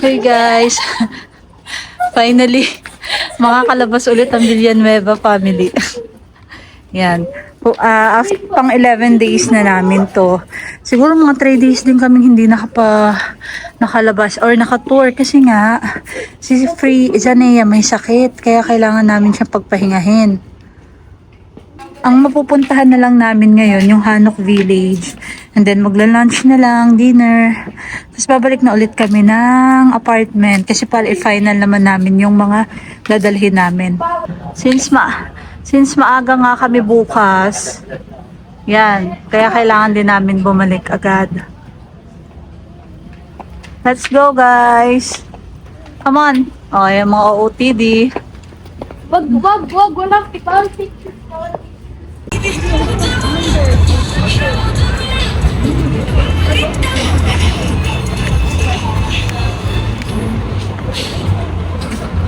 Okay guys, finally, makakalabas ulit ang Villanueva family. Yan. After pang 11 days na namin to. Siguro mga 3 days din kami hindi nakalabas or nakatour kasi nga si Zanea may sakit kaya kailangan namin siyang pagpahingahin. Ang mapupuntahan na lang namin ngayon yung Hanok Village. And then magla-lunch na lang, dinner. Tapos babalik na ulit kami ng apartment kasi para i-final naman namin yung mga dadalhin namin. Since maaga nga kami bukas, yan, kaya kailangan din namin bumalik agad. Let's go guys! Come on! O, yung mga OOTD. Wag, walang tikal.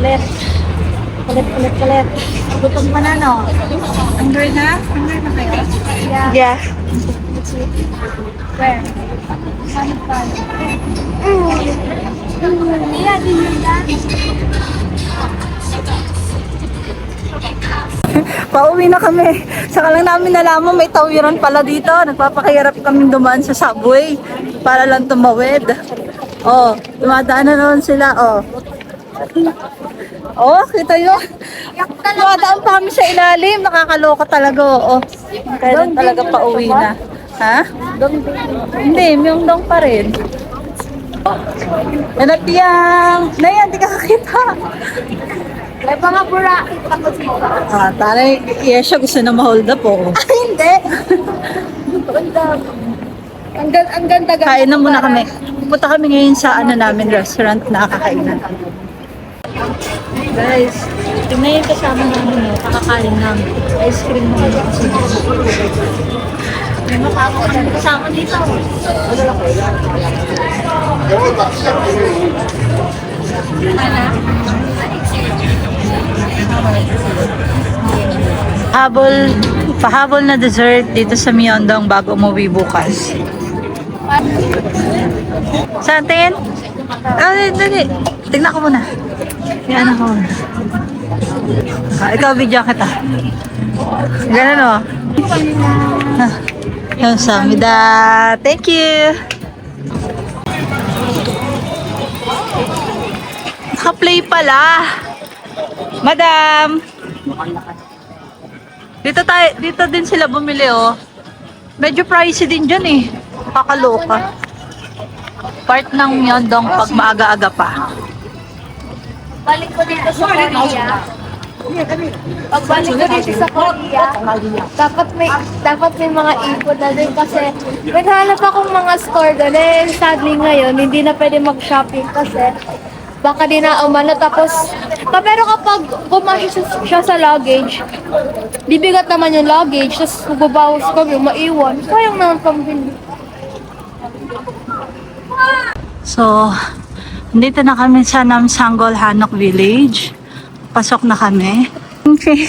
Kulit. Gutom ka na, no? Hungry na? Hungry na kayo? Yeah. Where? Pauwi na kami. Saka lang namin nalaman may tawiran pala dito. Nagpapakahirap kami dumaan sa subway para lang tumawid. Oh, dumadaan na naman sila. Oh, kita yun. Dumadaan pa kami sa ilalim. Nakakaloka talaga. Oh, kailan talaga pauwi na. Ha? Hindi, Myeongdong pa rin. Anak tiyang. Nayan, di ka kakita. May mga burakit ako dito. Taray, Yesha gusto na ma-hold up po. Hindi. Ang ganda. Kain na muna kami. Pupunta kami ngayon sa restaurant na kakainan. Guys, tingnan yung kasama namin kakakain namin. Ice cream namin kasi. May makakain kasama dito. Pahabol na dessert dito sa Myeongdong bago umuwi bukas. Saan tingin? Dali. Tingnan ko muna. Yan ako. Ikaw video kita. Ganun o. Yung samida. Thank you. Naka-play pala. Madam. Dito din sila bumili oh. Medyo pricey din dyan eh. Kakaloka. Part ng Myeongdong pag maaga-aga pa. Balik ko dito sa Korea. Pagbalik ko dito sa Korea, dapat may mga ipon na din kasi naghanap akong mga store doon. Sadly ngayon, hindi na pwede mag-shopping kasi baka di na umano. Pero kapag pumasya siya sa luggage, bibigat naman yung luggage, tapos magbabawas kami, maiwan. Sayang naman pambili. So, dito na kami sa Namsanggol Hanok Village. Pasok na kami. Okay.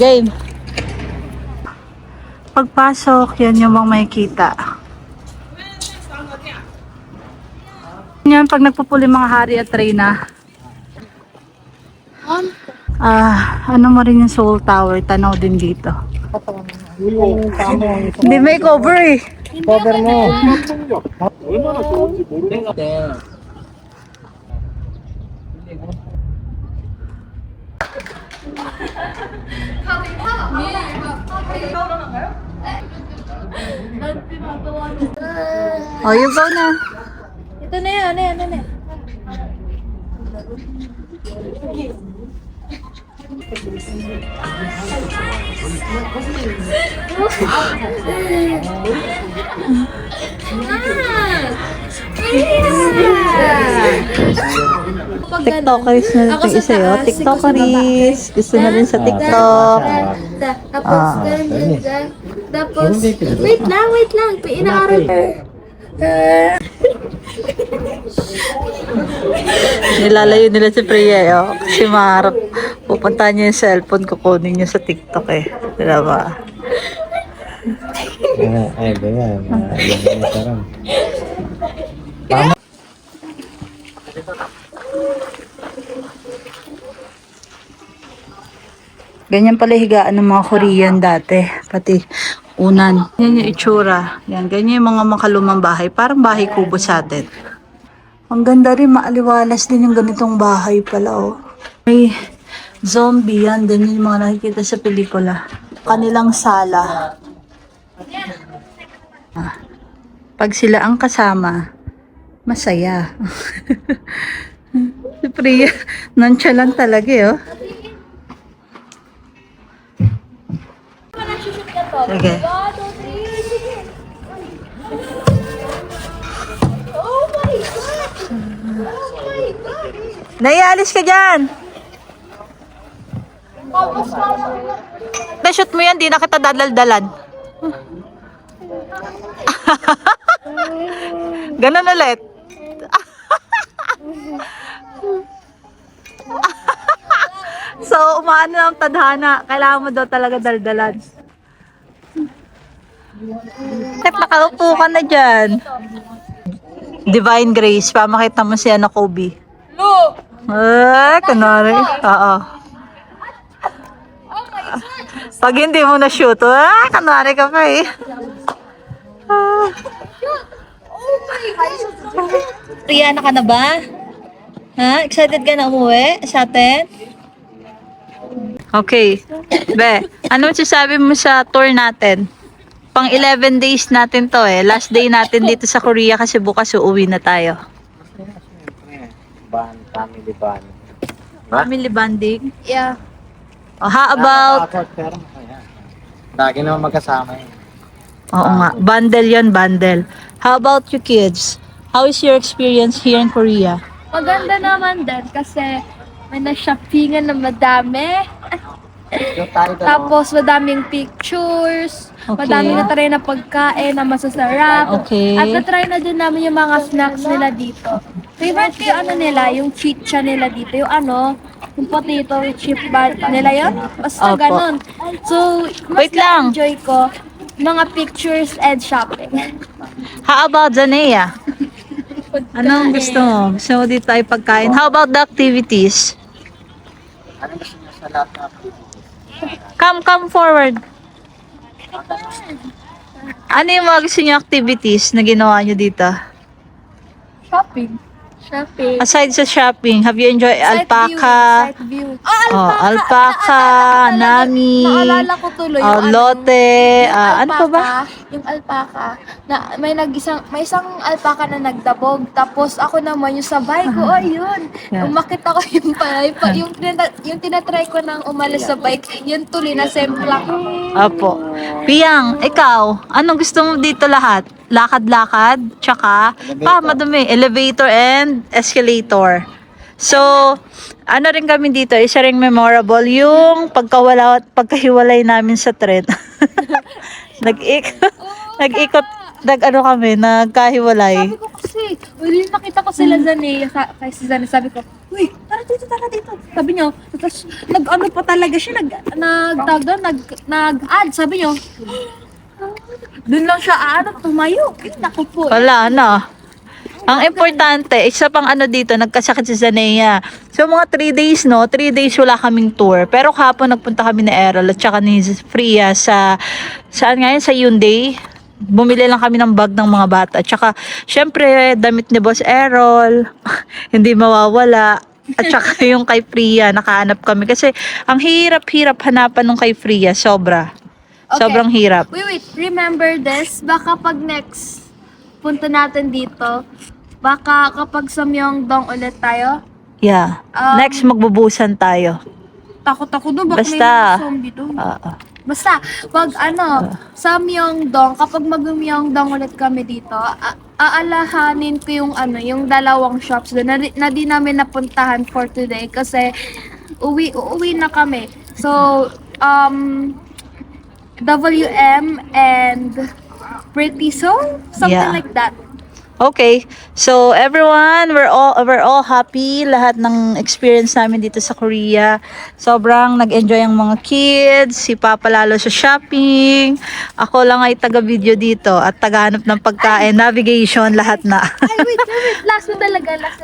Game. Pagpasok, yan yung mga makikita. Yan, pag nagpupuli mga hari at reyna. Ano mo rin yung Seoul Tower, tanaw din dito. Hindi may cover eh. Cover mo. 얼마나 좋은지 모르겠는데. Oh, you go na. Ito na yan, ano na. TikTokeries na rin yung isa yun. TikTokeries. Gusto na rin sa TikTok. Tapos, wait lang. Pinaaral. Nilalayo nila si Priya, oh. Kasi maharap. Pupunta niya yung cellphone, kukunin niya sa TikTok eh. Diba ba? Ay, ganyan. Ganyan na sarang. Ganyan pala higaan ng mga Korean dati. Pati unan. Yan yung itsura. Yan, ganyan yung mga makalumang bahay. Parang bahay kubo sa atin. Ang ganda rin, maaliwalas din yung ganitong bahay pala, oh. May zombie yan. Ganyan yung mga nakikita sa pelikula. Kanilang sala. Ah, pag sila ang kasama, masaya. Si Priya, nonchalant talaga, eh, oh. Sige. Oh my God! Oh my God! Naialis ka dyan! Tapos parang Na-shoot mo yan, di na kita dadaldalan. Ganun ulit. So, umaano na ang tadhana. Kailangan mo daw talaga daldalan. Tek, nakaupo ka na dyan. Divine Grace, pamakita mo si Ana Kobe. Look! Kunwari. Oo. Pag hindi mo na-shoot, kunwari ka pa eh. Oh my God! Rihanna ka na ba? Ha? Excited ka na umuwi sa atin? Okay. Be, ano sasabi mo sa tour natin? Pang 11 days natin to eh. Last day natin dito sa Korea kasi bukas uuwi na tayo. Family band. Family bonding. Yeah. Oh, how about... Pero ayan. Lagi naman magkasama yun. Oo nga. Bundle yon, bundle. How about you kids? How is your experience here in Korea? Maganda naman din kasi may na-shoppingan na madami. Yung tayo dalawa. Tapos madaming pictures. Okay. Madaming na-try na pagkain na masasarap. Okay. At na-try na din namin yung mga snacks nila dito. Favorite ko yung ano nila, yung chicha nila dito. Yung ano, yung potato chip bag nila yun. Basta Opo. ganun. So, mas Wait lang. na-enjoy ko mga pictures and shopping. How about Zanea? Anong gusto mo? Gusto mo dito tayo pagkain? How about the activities? Ano gusto niya sa lahat ng activities? Come forward. Ano yung mga gusto niyo activities na ginawa niyo dito? Shopping. Shopping. Aside sa shopping, have you enjoyed alpaca? Sight view. Oh, alpaca, nami, Naalala ko tuloy yung lote, yung ano pa ba? alpaca, yung alpaca, na may isang alpaca na nagdabog, tapos ako naman yung sabay ko, yun. Yeah. Umakit ako yung yung tinatry ko nang umalis sa bike, yun tuloy na semplang. Apo. Piyang, ikaw, anong gusto mo dito lahat? Lakad-lakad, tsaka, madumi, elevator and escalator. So, ano rin kami dito, isa ring memorable, yung pagkahiwalay namin sa tren. Nag-ikot, nagkahiwalay. Sabi ko kasi, nakita ko sila Zanea, kay si Zanea, sabi ko, uy, tara dito. Sabi niyo, tapos nag-ano pa talaga siya, nag-add, sabi niyo, doon lang siya, tumayo. Naku po. Wala na. Ang importante, isa pang ano dito, nagkasakit si Zanea. So mga 3 days, 3 days wala kaming tour. Pero kahapon nagpunta kami ni Errol at saka ni Freya saan nga yun? Sa Hyundai. Bumili lang kami ng bag ng mga bata. At saka, syempre, damit ni Boss Errol, hindi mawawala. At saka yung kay Freya, nakahanap kami. Kasi, ang hirap-hirap hanapan nung kay Freya, sobra. Okay. Sobrang hirap. Wait, remember this? Baka pag next punta natin dito, baka kapag sa Myeongdong ulit tayo, Yeah. Next, magbubusan tayo. takot ako doon, baka may Basta. mga zombie doon. Basta, pag sa Myeongdong, kapag mag-Myeongdong ulit kami dito, aalahanin ko yung dalawang shops doon na di namin napuntahan for today kasi uuwi na kami. So, WM and Pretty Soul? Something Yeah. like that. Okay. So everyone, we're all happy lahat ng experience namin dito sa Korea. Sobrang nag-enjoy ang mga kids, si Papa lalo sa shopping. Ako lang ay taga-video dito at taga-hanap ng pagkain, navigation, lahat na. Ay, wait. Last na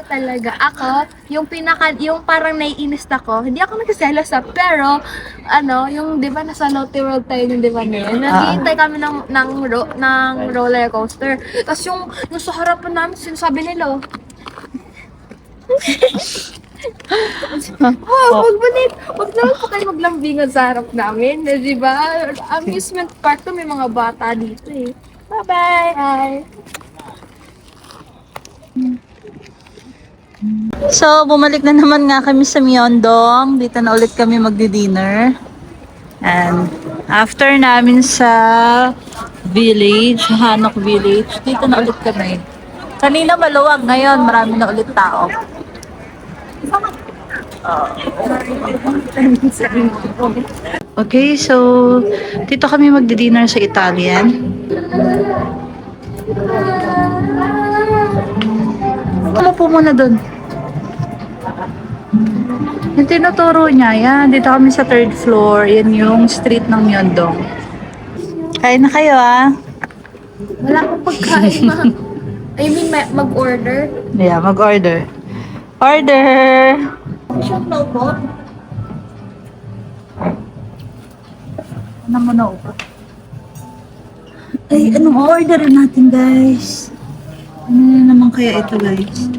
talaga. Ako, yung parang naiinis ako, hindi ako nagsiselos pero, yung, di ba, nasa Lotte World tayo yung di ba na yun? Naghihintay kami ng roller coaster. Tapos yung sa harapan namin, sinasabi nila, wag naman po kayo maglambingan sa harap namin. Di ba? Amusement park to, may mga bata dito eh. Bye-bye! Bye! So, bumalik na naman nga kami sa Myeongdong. Dito na ulit kami magdi-dinner. And after namin sa village, Hanok Village, dito na ulit kami. Kanina maluwag, ngayon marami na ulit tao. Okay, so dito kami magdi-dinner sa Italian. Umupo muna dun. Yung tinuturo niya, yan. Dito kami sa third floor. Yan yung street ng Myeongdong. Kain na kayo, ah. Wala akong pagkain, ma. I mean, mag-order. Yeah, mag-order. Order! Shop na po. Ano mo na upo? Ay, anong order natin, guys? Ano na naman kaya ito, guys?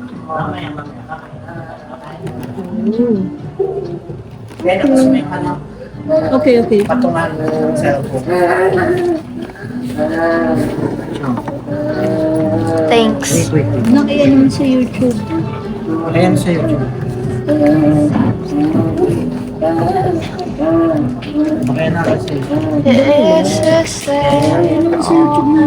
Okay. Patungan ng cellphone. Thanks. Wait. Nakaya naman sa YouTube. Ayan sa YouTube. Okay na kasi. Yes, yes, yes. Nakaya naman sa YouTube na.